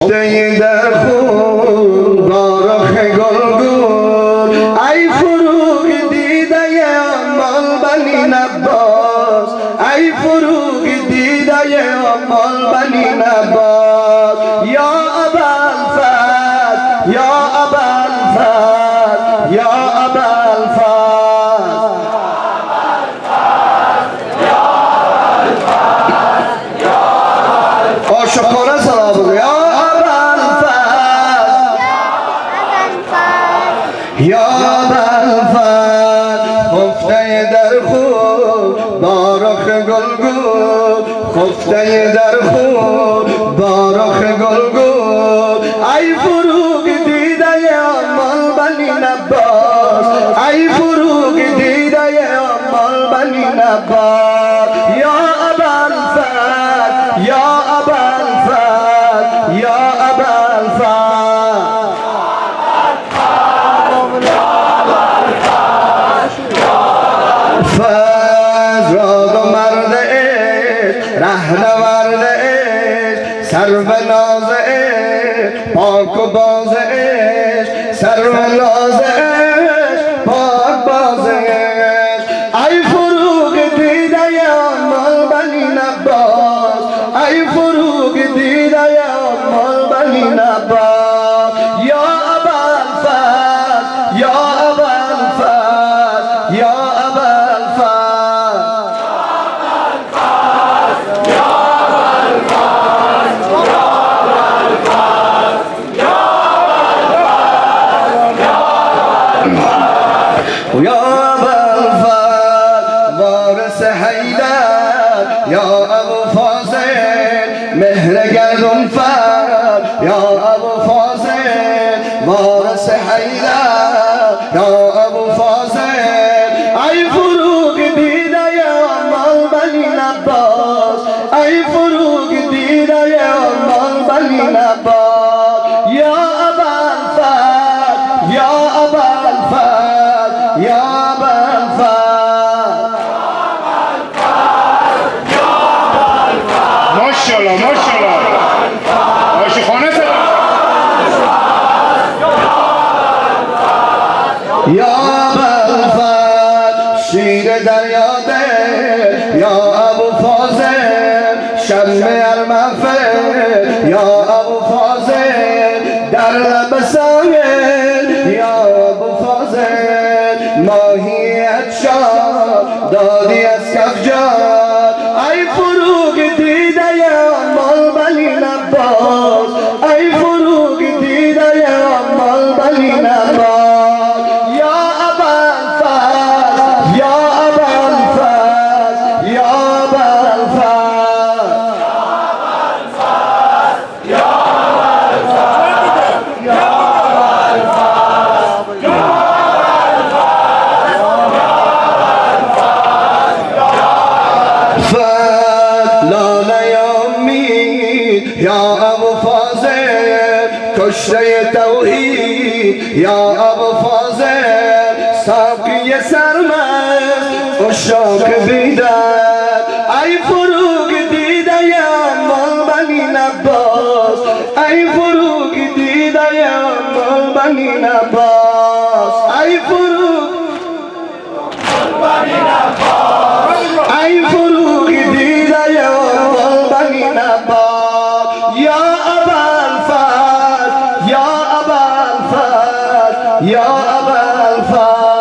خفته در خون بارخ گلگون ای فروغ دیده مال بنی نباس ای فروغ دیده مال بنی نباس یا ابوالفضل یا ابوالفضل یا ابوالفضل عاشقانه سلام بگو یا ابوالفضل یا ابوالفضل خفته در خون بارخ گلگون خفته در خون بارخ گلگون ای فروغ دیده مال بنی نباس ای فروغ دیده مال بنی نباس یا ابوالفضل یا ابوالفضل یا ابوالفضل فضل را مرد رهنورد سرو ناز پاک و باز سرو ناز پاک باز ای فروغ دیده مال بنی نباس ای فروغ دیده مال بنی نباس یا ابوالفضل یا ابوالفضل یا یا ابوالفضل وارث حیدر یا ابوالفضل مهر گردون فر یا ابوالفضل وارث حیدر یا ابوالفضل ای فروغ دیده مال بنی نباس ای فروغ دیده مال بنی نباس یا ابوالفضل یا ابوالفضل یا ابوالفضل ماشاءالله ماشاءالله عاشقانه یا ابوالفضل شیر دریاده یا ابوالفضل شم المغفر یا ابوالفضل در لب ساحل یا ابوالفضل ماهیت شاد دادی از کف جاد ای فروغ دیده مال بنی نباس ای فروغ دیده مال بنی نباس یا ابوالفضل یا ابوالفضل یا ابوالفضل یا ابوالفضل کشته توحید یا ابوالفضل ساقی سرمست عشاق بیدار ای فروغ دیده مال بنی نباس ای فروغ دیده مال بنی نباس ای فروغ ای فروغ دیده مال بنی نباس یا ابوالفضل یا ابوالفضل یا ابوالفضل